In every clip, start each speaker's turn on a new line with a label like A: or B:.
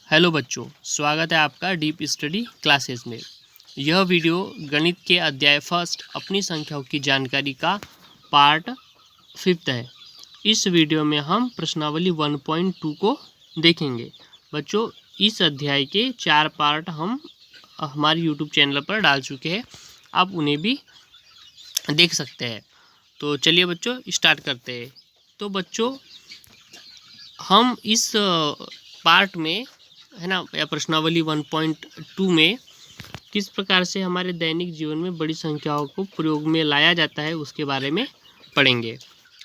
A: Hello बच्चों, स्वागत है आपका डीप स्टडी क्लासेस में। यह वीडियो गणित के अध्याय फर्स्ट अपनी संख्याओं की जानकारी का पार्ट 5 है। इस वीडियो में हम प्रश्नावली 1.2 को देखेंगे। बच्चों, इस अध्याय के 4 पार्ट हम हमारे यूट्यूब चैनल पर डाल चुके हैं, आप उन्हें भी देख सकते हैं। तो चलिए बच्चों स्टार्ट करते हैं। तो बच्चों, हम इस पार्ट में है ना, या प्रश्नावली 1.2 में किस प्रकार से हमारे दैनिक जीवन में बड़ी संख्याओं को प्रयोग में लाया जाता है उसके बारे में पढ़ेंगे,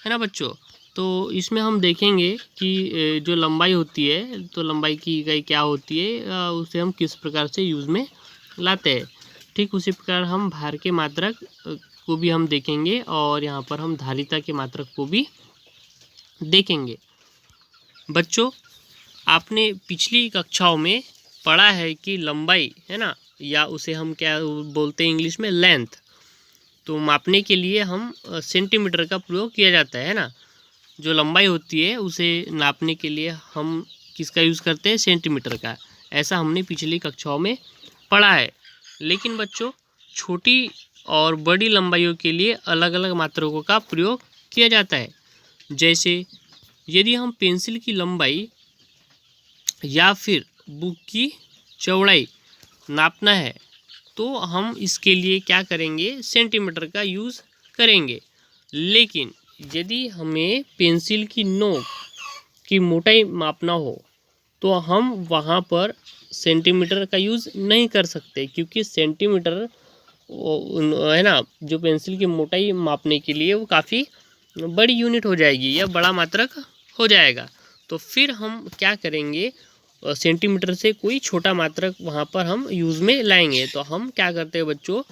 A: है ना बच्चों। तो इसमें हम देखेंगे कि जो लंबाई होती है, तो लंबाई की इकाई क्या होती है, उसे हम किस प्रकार से यूज़ में लाते हैं। ठीक उसी प्रकार हम भार के मात्रक को भी हम देखेंगे और यहाँ पर हम धारिता के मात्रक को भी देखेंगे। बच्चों, आपने पिछली कक्षाओं में पढ़ा है कि लंबाई है ना, या उसे हम क्या बोलते हैं इंग्लिश में, लेंथ, तो मापने के लिए हम सेंटीमीटर का प्रयोग किया जाता है ना। जो लंबाई होती है उसे नापने के लिए हम किसका यूज़ करते हैं, सेंटीमीटर का। ऐसा हमने पिछली कक्षाओं में पढ़ा है। लेकिन बच्चों, छोटी और बड़ी लंबाइयों के लिए अलग अलग मात्रकों का प्रयोग किया जाता है। जैसे यदि हम पेंसिल की लंबाई या फिर बुक की चौड़ाई नापना है तो हम इसके लिए क्या करेंगे, सेंटीमीटर का यूज़ करेंगे। लेकिन यदि हमें पेंसिल की नोक की मोटाई मापना हो तो हम वहाँ पर सेंटीमीटर का यूज़ नहीं कर सकते, क्योंकि सेंटीमीटर है ना, जो पेंसिल की मोटाई मापने के लिए वो काफ़ी बड़ी यूनिट हो जाएगी या बड़ा मात्रक हो जाएगा। तो फिर हम क्या करेंगे, सेंटीमीटर से कोई छोटा मात्रक वहाँ पर हम यूज़ में लाएंगे। तो हम क्या करते हैं बच्चों,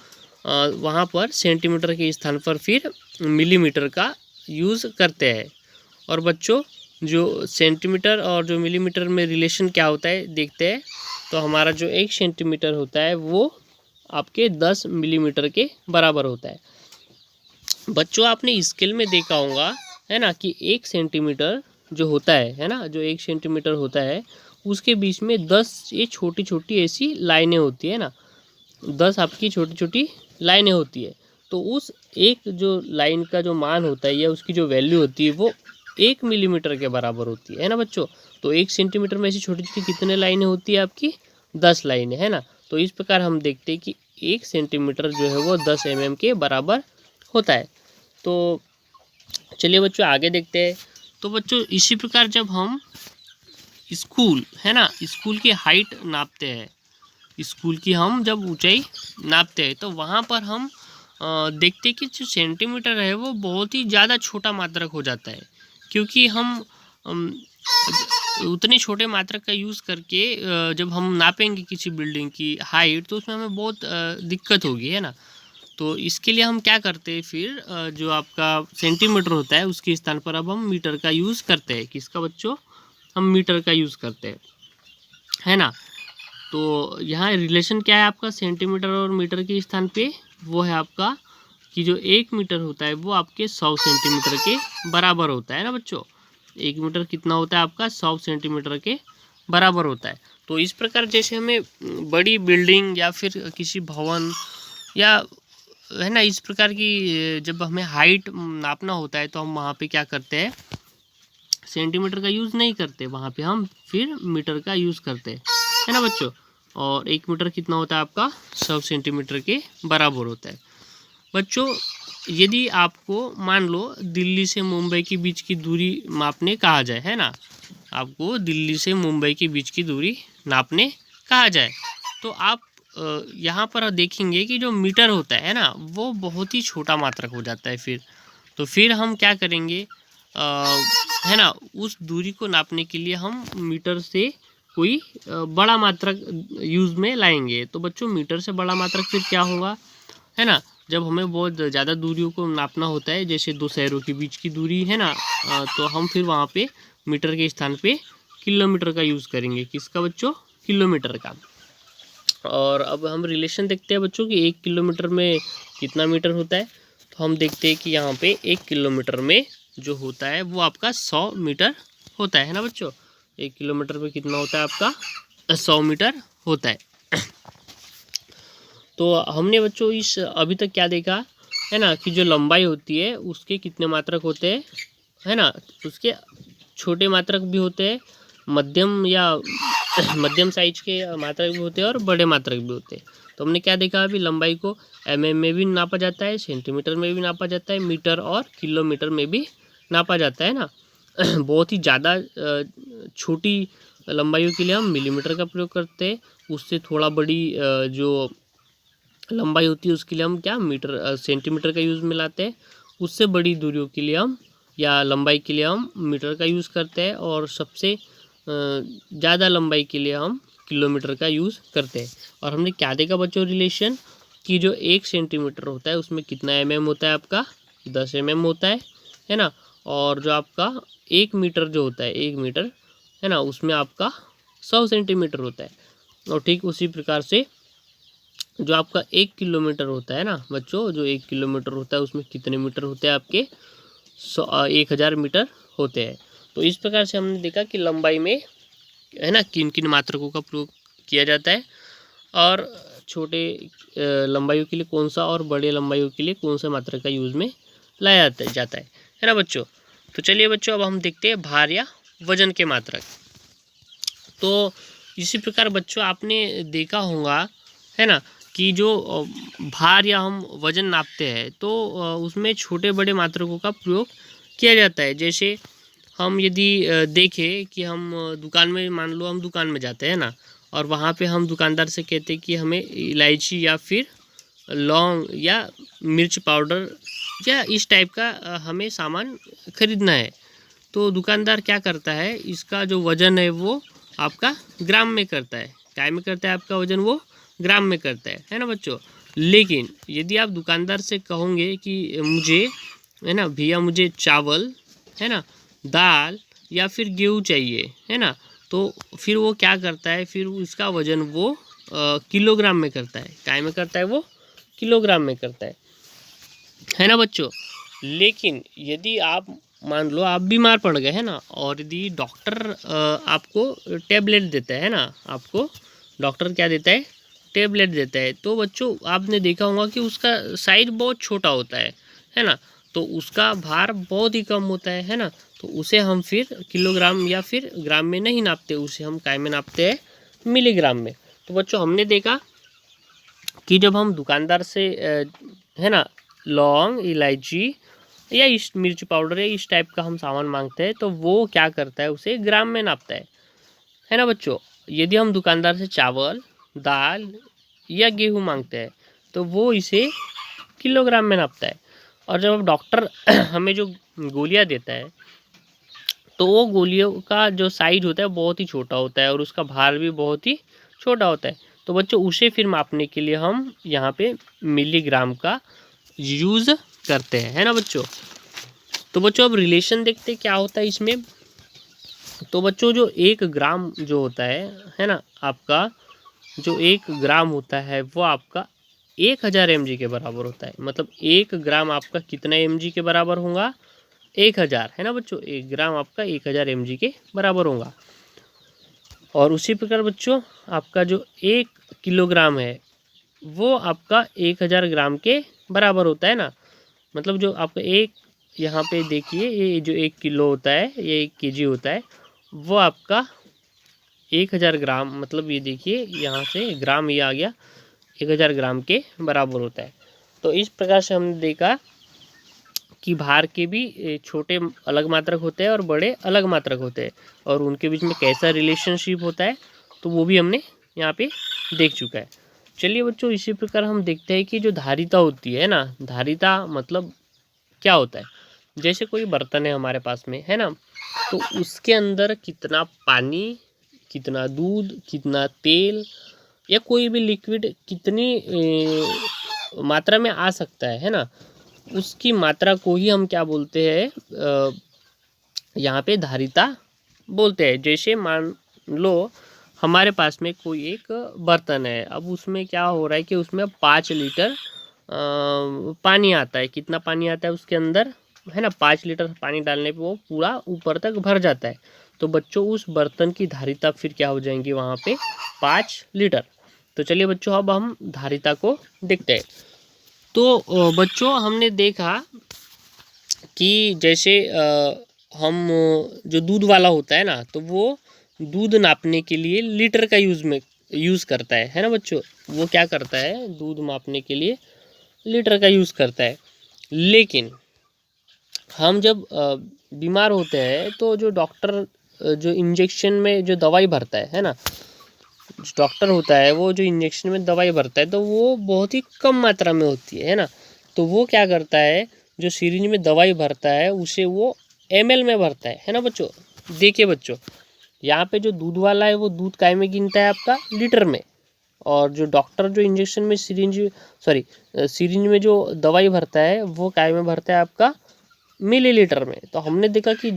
A: वहाँ पर सेंटीमीटर के स्थान पर फिर मिलीमीटर का यूज़ करते हैं। और बच्चों, जो सेंटीमीटर और जो मिलीमीटर में रिलेशन क्या होता है देखते हैं। तो हमारा जो 1 सेंटीमीटर होता है वो आपके 10 मिलीमीटर के बराबर होता है। बच्चों, आपने स्केल में देखा होगा है ना कि 1 सेंटीमीटर जो होता है ना, जो 1 सेंटीमीटर होता है उसके बीच में 10 ये छोटी छोटी ऐसी लाइनें होती है ना, 10 आपकी छोटी छोटी लाइनें होती है। तो उस एक जो लाइन का जो मान होता है या उसकी जो वैल्यू होती है वो 1 मिलीमीटर के बराबर होती है ना बच्चों। तो 1 सेंटीमीटर में ऐसी छोटी छोटी कितने लाइनें होती है आपकी, 10 लाइनें, है ना। तो इस प्रकार हम देखते हैं कि 1 सेंटीमीटर जो है वो 10 mm के बराबर होता है। तो चलिए बच्चों आगे देखते हैं। तो बच्चों, इसी प्रकार जब हम स्कूल है ना, स्कूल की हाइट नापते हैं, स्कूल की हम जब ऊंचाई नापते हैं तो वहाँ पर हम देखते हैं कि जो सेंटीमीटर है वो बहुत ही ज़्यादा छोटा मात्रक हो जाता है। क्योंकि हम उतने छोटे मात्रक का यूज़ करके जब हम नापेंगे किसी बिल्डिंग की हाइट तो उसमें हमें बहुत दिक्कत होगी, है ना। तो इसके लिए हम क्या करते हैं फिर, जो आपका सेंटीमीटर होता है उसके स्थान पर अब हम मीटर का यूज़ करते हैं। किसका बच्चों, हम मीटर का यूज़ करते हैं, है ना। तो यहाँ रिलेशन क्या है आपका सेंटीमीटर और मीटर के स्थान पे, वो है आपका कि जो 1 मीटर होता है वो आपके 100 सेंटीमीटर के बराबर होता है ना बच्चों। 1 मीटर कितना होता है आपका, 100 सेंटीमीटर के बराबर होता है। तो इस प्रकार जैसे हमें बड़ी बिल्डिंग या फिर किसी भवन या है ना, इस प्रकार की जब हमें हाइट नापना होता है तो हम वहाँ पे क्या करते हैं, सेंटीमीटर का यूज़ नहीं करते, वहाँ पे हम फिर मीटर का यूज़ करते हैं, है ना बच्चों। और 1 मीटर कितना होता है आपका, 100 सेंटीमीटर के बराबर होता है। बच्चों, यदि आपको मान लो दिल्ली से मुंबई के बीच की दूरी मापने कहा जाए, है ना, आपको दिल्ली से मुंबई के बीच की दूरी नापने कहा जाए, तो आप यहाँ पर देखेंगे कि जो मीटर होता है ना वो बहुत ही छोटा मात्रक हो जाता है फिर। तो फिर हम क्या करेंगे, है ना, उस दूरी को नापने के लिए हम मीटर से कोई बड़ा मात्रक यूज़ में लाएंगे। तो बच्चों, मीटर से बड़ा मात्रक फिर क्या होगा, है ना, जब हमें बहुत ज़्यादा दूरियों को नापना होता है, जैसे 2 शहरों के बीच की दूरी है ना, तो हम फिर वहाँ पे मीटर के स्थान पे किलोमीटर का यूज़ करेंगे। किसका बच्चों, किलोमीटर का। और अब हम रिलेशन देखते हैं बच्चों कि 1 किलोमीटर में कितना मीटर होता है। तो हम देखते हैं कि यहाँ पे 1 किलोमीटर में जो होता है वो आपका 100 मीटर होता है ना बच्चों। 1 किलोमीटर में कितना होता है आपका, 100 मीटर होता है। तो हमने बच्चों इस अभी तक क्या देखा है ना, कि जो लंबाई होती है उसके कितने मात्रक होते हैं, है ना। उसके छोटे मात्रक भी होते हैं, मध्यम या मध्यम साइज के मात्रक भी होते हैं और बड़े मात्रक भी होते हैं। तो हमने क्या देखा अभी, लंबाई को mm में भी नापा जाता है, सेंटीमीटर में भी नापा जाता है, मीटर और किलोमीटर में भी नापा जाता है ना। बहुत ही ज़्यादा छोटी लंबाइयों के लिए हम मिलीमीटर का प्रयोग करते हैं। उससे थोड़ा बड़ी जो लंबाई होती है उसके लिए हम क्या मीटर सेंटीमीटर का यूज़ में लाते हैं। उससे बड़ी दूरियों के लिए हम या लंबाई के लिए हम मीटर का यूज़ करते हैं, और सबसे ज़्यादा लंबाई के लिए हम किलोमीटर का यूज़ करते हैं। और हमने क्या देखा बच्चों, रिलेशन कि जो 1 सेंटीमीटर होता है उसमें कितना mm होता है, आपका 10 mm होता है ना। और जो आपका 1 मीटर जो होता है, 1 मीटर है ना, उसमें आपका 100 सेंटीमीटर होता है। और ठीक उसी प्रकार से जो आपका 1 किलोमीटर होता है ना बच्चों, जो 1 किलोमीटर होता है उसमें कितने मीटर होते हैं आपके, 1000 मीटर होते हैं। तो इस प्रकार से हमने देखा कि लंबाई में है ना किन किन मात्रकों का प्रयोग किया जाता है, और छोटे लंबाइयों के लिए कौन सा और बड़े लंबाइयों के लिए कौन सा मात्रक का यूज़ में लाया जाता है ना बच्चों। तो चलिए बच्चों, अब हम देखते हैं भार या वजन के मात्रक। तो इसी प्रकार बच्चों आपने देखा होगा है ना, कि जो भार या हम वजन नापते हैं तो उसमें छोटे बड़े मात्रकों का प्रयोग किया जाता है। जैसे हम यदि देखें कि हम दुकान में, मान लो हम दुकान में जाते हैं ना, और वहाँ पे हम दुकानदार से कहते हैं कि हमें इलायची या फिर लौंग या मिर्च पाउडर या इस टाइप का हमें सामान खरीदना है। तो दुकानदार क्या करता है, इसका जो वज़न है वो आपका ग्राम में करता है। क्या में करता है आपका वज़न, वो ग्राम में करता है ना बच्चों। लेकिन यदि आप दुकानदार से कहोगे कि मुझे है ना भैया मुझे चावल है ना, दाल या फिर गेहूँ चाहिए है ना, तो फिर वो क्या करता है, फिर उसका वज़न वो किलोग्राम में करता है। काय में करता है, वो किलोग्राम में करता है ना बच्चों। लेकिन यदि आप मान लो आप बीमार पड़ गए है ना, और यदि डॉक्टर आपको टेबलेट देता है ना, आपको डॉक्टर क्या देता है, टेबलेट देता है, तो बच्चों आपने देखा होगा कि उसका साइज बहुत छोटा होता है ना, तो उसका भार बहुत ही कम होता है ना। तो उसे हम फिर किलोग्राम या फिर ग्राम में नहीं नापते, उसे हम काय में नापते हैं, मिलीग्राम में। तो बच्चों हमने देखा कि जब हम दुकानदार से है ना लौंग, इलायची या इस मिर्च पाउडर या इस टाइप का हम सामान मांगते हैं, तो वो क्या करता है, उसे ग्राम में नापता है ना बच्चों। यदि हम दुकानदार से चावल, दाल या गेहूँ मांगते हैं तो वो इसे किलोग्राम में नापता है। और जब डॉक्टर हमें जो गोलियां देता है तो वो गोलियों का जो साइज होता है बहुत ही छोटा होता है, और उसका भार भी बहुत ही छोटा होता है। तो बच्चों उसे फिर मापने के लिए हम यहाँ पे मिलीग्राम का यूज़ करते हैं, है ना बच्चों। तो बच्चों अब रिलेशन देखते हैं क्या होता है इसमें। तो बच्चों जो 1 ग्राम जो होता है ना, आपका जो 1 ग्राम होता है वो आपका 1000 mg के बराबर होता है। मतलब 1 ग्राम आपका कितना mg के बराबर होगा, 1000 है ना बच्चों। 1 ग्राम आपका 1000 mg के बराबर होगा। और उसी प्रकार बच्चों आपका जो 1 किलोग्राम है वो आपका 1000 ग्राम के बराबर होता है ना। मतलब जो आपका एक, यहाँ पे देखिए ये जो 1 किलो होता है, ये 1 kg होता है, वो आपका 1000 ग्राम, मतलब ये देखिए यहाँ से ग्राम ये आ गया, 1000 ग्राम के बराबर होता है। तो इस प्रकार से हमने देखा कि भार के भी छोटे अलग मात्रक होते हैं और बड़े अलग मात्रक होते हैं, और उनके बीच में कैसा रिलेशनशिप होता है तो वो भी हमने यहाँ पे देख चुका है। चलिए बच्चों इसी प्रकार हम देखते हैं कि जो धारिता होती है ना, धारिता मतलब क्या होता है। जैसे कोई बर्तन है हमारे पास में है ना, तो उसके अंदर कितना पानी, कितना दूध, कितना तेल या कोई भी लिक्विड कितनी मात्रा में आ सकता है ना, उसकी मात्रा को ही हम क्या बोलते हैं, यहाँ पे धारिता बोलते हैं। जैसे मान लो हमारे पास में कोई एक बर्तन है, अब उसमें क्या हो रहा है कि उसमें 5 लीटर पानी आता है। कितना पानी आता है उसके अंदर है ना, 5 लीटर पानी डालने पे वो पूरा ऊपर तक भर जाता है। तो बच्चों उस बर्तन की धारिता फिर क्या हो जाएंगी वहाँ पे 5 लीटर। तो चलिए बच्चों अब हम धारिता को देखते हैं। तो बच्चों हमने देखा कि जैसे हम जो दूध वाला होता है ना, तो वो दूध नापने के लिए लीटर का यूज़ करता है ना बच्चों। वो क्या करता है, दूध मापने के लिए लीटर का यूज़ करता है। लेकिन हम जब बीमार होते हैं तो जो डॉक्टर जो इंजेक्शन में जो दवाई भरता है ना, डॉक्टर होता है वो जो इंजेक्शन में दवाई भरता है तो वो बहुत ही कम मात्रा में होती है ना। तो वो क्या करता है, जो सिरिंज में दवाई भरता है उसे वो ml में भरता है ना बच्चों। देखिए बच्चों, यहाँ पे जो दूध वाला है वो दूध काय में गिनता है आपका लीटर में, और जो डॉक्टर जो इंजेक्शन में सिरिंज में जो दवाई भरता है वो काय में भरता है आपका मिलीलीटर में। तो हमने देखा कि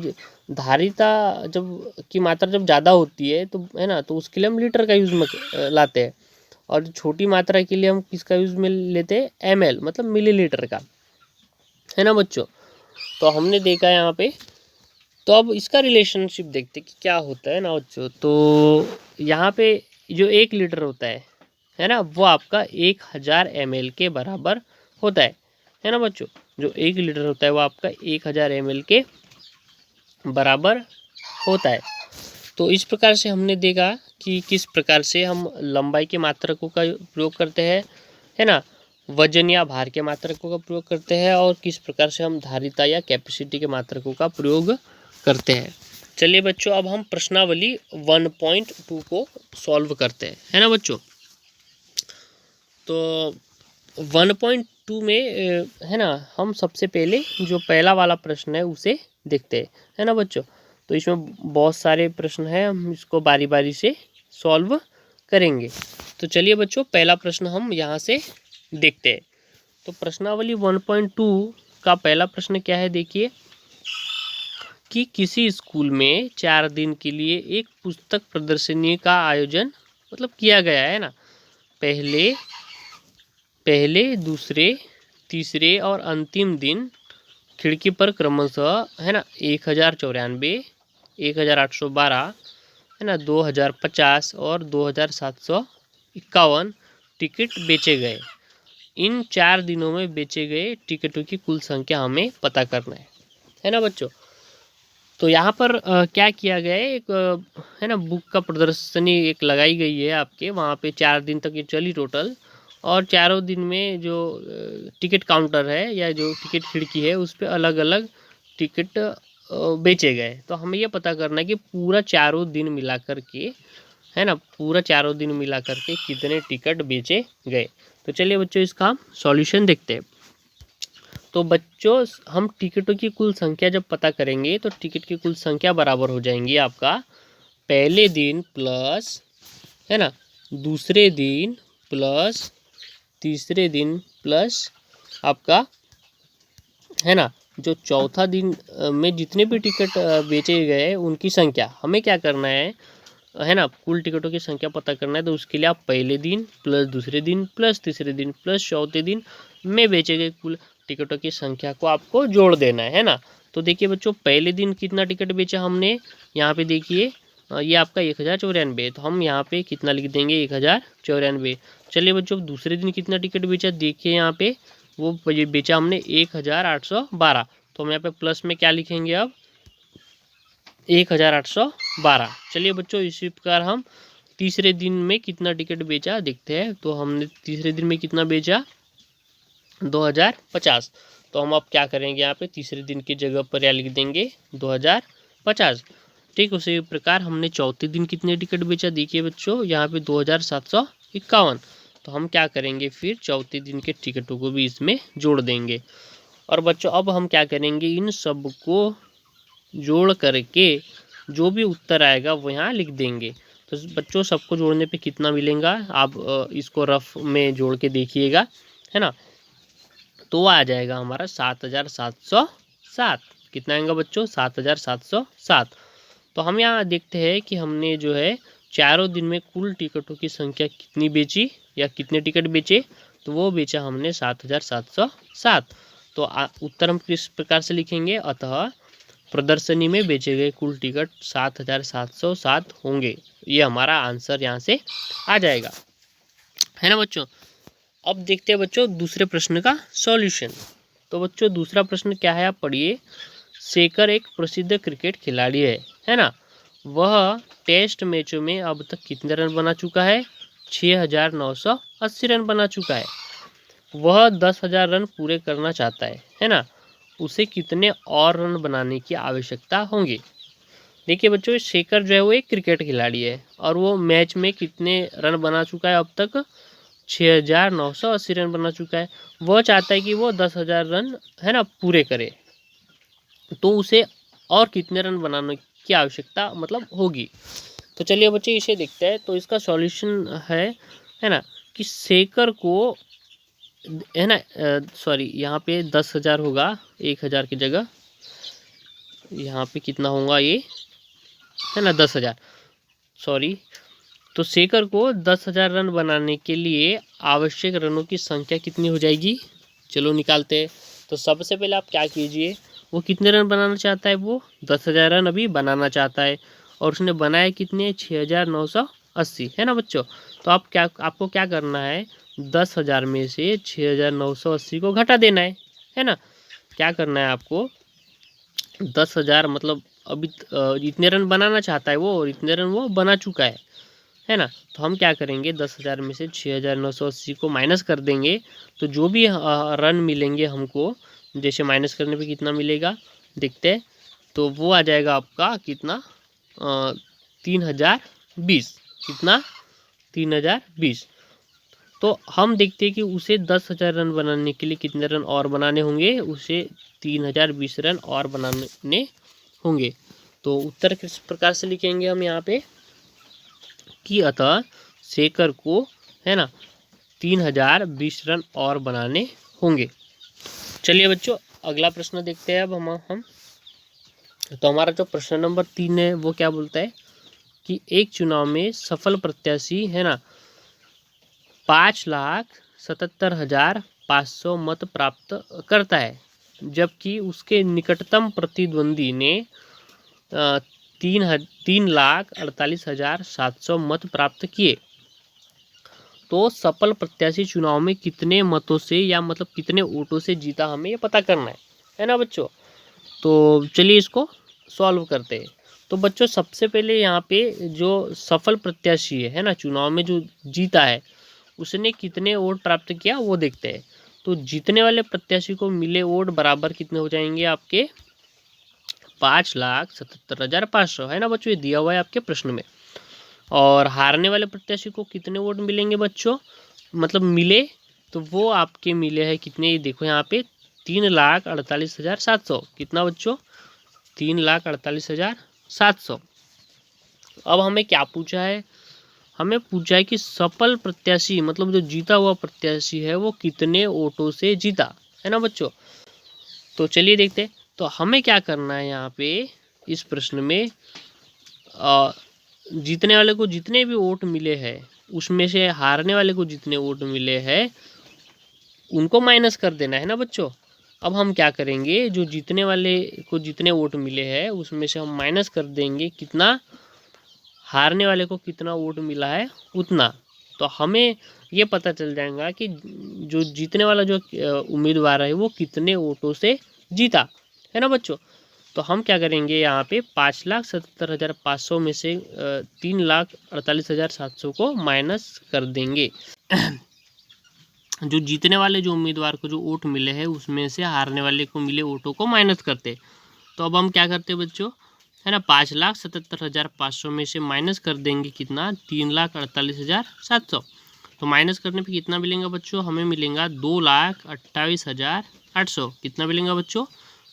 A: धारिता जब की मात्रा जब ज़्यादा होती है तो है ना, तो उसके लिए हम लीटर का यूज़ में लाते हैं, और जो छोटी मात्रा के लिए हम किसका यूज़ में लेते हैं, ml मतलब मिलीलीटर का, है ना बच्चों। तो हमने देखा यहाँ पे। तो अब इसका रिलेशनशिप देखते कि क्या होता है ना बच्चों। तो यहाँ पे जो 1 लीटर होता है ना, वो आपका 1000 ml के बराबर होता है ना बच्चों। जो 1 लीटर होता है वो आपका 1000 ml के बराबर होता है। तो इस प्रकार से हमने देखा कि किस प्रकार से हम लंबाई के मात्रकों का प्रयोग करते हैं, है ना, वजन या भार के मात्रकों का प्रयोग करते हैं, और किस प्रकार से हम धारिता या कैपेसिटी के मात्रकों का प्रयोग करते हैं। चलिए बच्चों अब हम प्रश्नावली 1.2 को सॉल्व करते हैं, है ना बच्चों। तो 1.2 में है ना, हम सबसे पहले जो पहला वाला प्रश्न है उसे देखते हैं, है ना बच्चों। तो इसमें बहुत सारे प्रश्न हैं, हम इसको बारी बारी से सॉल्व करेंगे। तो चलिए बच्चों पहला प्रश्न हम यहाँ से देखते हैं। तो प्रश्नावली 1.2 का पहला प्रश्न क्या है, देखिए कि किसी स्कूल में 4 दिन के लिए एक पुस्तक प्रदर्शनी का आयोजन मतलब किया गया है ना। पहले दूसरे तीसरे और अंतिम दिन खिड़की पर क्रमशः है ना 1094, 1812 है ना 2050 और 2751 टिकट बेचे गए। इन 4 दिनों में बेचे गए टिकटों की कुल संख्या हमें पता करना है ना बच्चों। तो यहाँ पर क्या किया गया है, एक है ना बुक का प्रदर्शनी एक लगाई गई है आपके वहाँ पे। 4 दिन तक ये चली टोटल, और चारों दिन में जो टिकट काउंटर है या जो टिकट खिड़की है उस पर अलग अलग टिकट बेचे गए। तो हमें ये पता करना है कि पूरा चारों दिन मिला कर के, है ना, पूरा चारों दिन मिला कर के कितने टिकट बेचे गए। तो चलिए बच्चों इसका हम सॉल्यूशन देखते हैं। तो बच्चों हम टिकटों की कुल संख्या जब पता करेंगे तो टिकट की कुल संख्या बराबर हो जाएंगी आपका पहले दिन प्लस, है ना, दूसरे दिन प्लस तीसरे दिन प्लस आपका, है ना, जो चौथा दिन में जितने भी टिकट बेचे गए उनकी संख्या। हमें क्या करना है ना, कुल टिकटों की संख्या पता करना है। तो उसके लिए आप पहले दिन प्लस दूसरे दिन प्लस तीसरे दिन प्लस चौथे दिन में बेचे गए कुल टिकटों की संख्या को आपको जोड़ देना है ना। तो देखिए बच्चों पहले दिन कितना टिकट बेचा हमने, यहाँ पे देखिए ये आपका 1094। तो हम यहाँ पे कितना लिख देंगे, 1094। चलिए बच्चों दूसरे दिन कितना टिकट बेचा, देखिए यहाँ पे वो बेचा हमने 1812। तो हम यहाँ पे प्लस में क्या लिखेंगे अब, 1812। चलिए बच्चों इसी प्रकार हम तीसरे दिन में कितना टिकट बेचा देखते हैं। तो हमने तीसरे दिन में कितना बेचा, 2050। तो हम अब क्या करेंगे, यहाँ पे तीसरे दिन की जगह पर या लिख देंगे 2050। ठीक उसी प्रकार हमने चौथे दिन कितने टिकट बेचा, देखिए बच्चों यहाँ पे 2751। तो हम क्या करेंगे, फिर चौथे दिन के टिकटों को भी इसमें जोड़ देंगे। और बच्चों अब हम क्या करेंगे, इन सब को जोड़ करके जो भी उत्तर आएगा वो यहाँ लिख देंगे। तो बच्चों सबको जोड़ने पे कितना मिलेगा, आप इसको रफ में जोड़ के देखिएगा, है ना। तो आ जाएगा हमारा 7707। कितना आएगा बच्चों, 7707। तो हम यहाँ देखते हैं कि हमने जो है चारों दिन में कुल टिकटों की संख्या कितनी बेची या कितने टिकट बेचे, तो वो बेचा हमने 7707। तो उत्तर हम किस प्रकार से लिखेंगे, अतः प्रदर्शनी में बेचे गए कुल टिकट 7,707 होंगे। ये हमारा आंसर यहाँ से आ जाएगा, है ना बच्चों। अब देखते हैं बच्चों दूसरे प्रश्न का सॉल्यूशन। तो बच्चों दूसरा प्रश्न क्या है, आप पढ़िए। शेखर एक प्रसिद्ध क्रिकेट खिलाड़ी है ना। वह टेस्ट मैचों में अब तक कितने रन बना चुका है? 6,980 रन बना चुका है। वह 10,000 रन पूरे करना चाहता है ना। उसे कितने और रन बनाने की आवश्यकता होंगी? देखिए बच्चों, शेखर जो है वो एक क्रिकेट खिलाड़ी है और वो मैच में कितने रन बना चुका है अब तक? 6,980 रन बना चुका है। वह चाहता है कि वो 10,000 रन है ना पूरे करे, तो उसे और कितने रन बनाने की आवश्यकता मतलब होगी। तो चलिए बच्चे इसे देखते हैं। तो इसका सॉल्यूशन है ना कि शेखर को है ना, सॉरी यहाँ पे 10,000 होगा 1,000 की जगह। यहाँ पे कितना होगा ये, है ना 10,000, सॉरी। तो शेखर को 10,000 रन बनाने के लिए आवश्यक रनों की संख्या कितनी हो जाएगी? चलो निकालते हैं। तो सबसे पहले आप क्या कीजिए, वो कितने रन बनाना चाहता है? वो 10,000 रन अभी बनाना चाहता है और उसने बनाए कितने? 6,980, है ना बच्चों। तो आपको क्या करना है, 10,000 में से 6,980 को घटा देना है ना। क्या करना है आपको, 10,000 मतलब अभी इतने रन बनाना चाहता है वो और इतने रन वो बना चुका है ना। तो हम क्या करेंगे, 10,000 में से 6,980 को माइनस कर देंगे। तो जो भी रन मिलेंगे हमको, जैसे माइनस करने पे कितना मिलेगा देखते हैं। तो वो आ जाएगा आपका कितना, 3,020। कितना? 3,020। तो हम देखते हैं कि उसे 10,000 रन बनाने के लिए कितने रन और बनाने होंगे? उसे 3,020 रन और बनाने होंगे। तो उत्तर किस प्रकार से लिखेंगे हम यहाँ पे कि अतः शेखर को है ना 3,020 रन और बनाने होंगे। चलिए बच्चों अगला प्रश्न देखते हैं अब हम। तो हमारा जो प्रश्न नंबर 3 है वो क्या बोलता है कि एक चुनाव में सफल प्रत्याशी है ना 5,77,500 मत प्राप्त करता है, जबकि उसके निकटतम प्रतिद्वंदी ने 3,48,700 मत प्राप्त किए। तो सफल प्रत्याशी चुनाव में कितने मतों से या मतलब कितने वोटों से जीता, हमें ये पता करना है ना बच्चों। तो चलिए इसको सॉल्व करते हैं। तो बच्चों सबसे पहले यहाँ पे जो सफल प्रत्याशी है ना चुनाव में जो जीता है, उसने कितने वोट प्राप्त किया वो देखते हैं। तो जीतने वाले प्रत्याशी को मिले वोट बराबर कितने हो जाएंगे आपके? 5,77,500, है ना बच्चों, ये दिया हुआ है आपके प्रश्न में। और हारने वाले प्रत्याशी को कितने वोट मिलेंगे बच्चों, मतलब मिले, तो वो आपके मिले हैं कितने, देखो यहाँ पे 3,48,700। कितना बच्चों? 3,48,700। अब हमें क्या पूछा है, हमें पूछा है कि सफल प्रत्याशी मतलब जो जीता हुआ प्रत्याशी है वो कितने वोटों से जीता, है ना बच्चों। तो चलिए देखते हैं। तो हमें क्या करना है यहाँ पे इस प्रश्न में, जीतने वाले को जितने भी वोट मिले हैं उसमें से हारने वाले को जितने वोट मिले हैं उनको माइनस कर देना, है ना बच्चों। अब हम क्या करेंगे, जो जीतने वाले को जितने वोट मिले हैं उसमें से हम माइनस कर देंगे कितना, हारने वाले को कितना वोट मिला है उतना। तो हमें ये पता चल जाएगा कि जो जीतने वाला जो उम्मीदवार है वो कितने वोटों से जीता, है ना बच्चों। तो हम क्या करेंगे यहाँ पे 5,77,500 में से 3,48,700 को माइनस कर देंगे। जो जीतने वाले जो उम्मीदवार को जो वोट मिले हैं उसमें से हारने वाले को मिले वोटों को माइनस करते। तो अब हम क्या करते बच्चों, है ना 5,77,500 में से माइनस कर देंगे कितना, 3,48,700। तो माइनस करने पे कितना मिलेगा बच्चों, हमें मिलेगा 2,28,800। कितना मिलेगा बच्चों,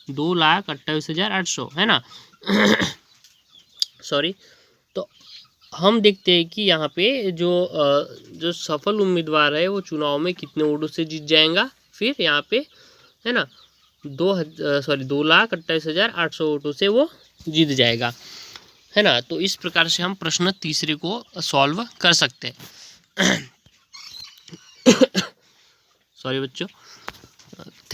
A: 2,28,800, है ना। सॉरी। तो हम देखते हैं कि यहाँ पे जो सफल उम्मीदवार है वो चुनाव में कितने वोटों से जीत जाएगा। फिर यहाँ पे है ना 2,28,800 वोटों से वो जीत जाएगा, है ना। तो इस प्रकार से हम प्रश्न तीसरे को सॉल्व कर सकते हैं। सॉरी बच्चों,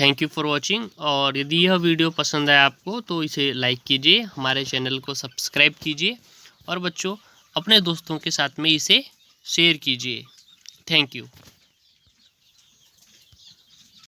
A: थैंक यू फॉर वॉचिंग। और यदि यह वीडियो पसंद आया आपको तो इसे लाइक कीजिए, हमारे चैनल को सब्सक्राइब कीजिए और बच्चों अपने दोस्तों के साथ में इसे शेयर कीजिए। Thank you.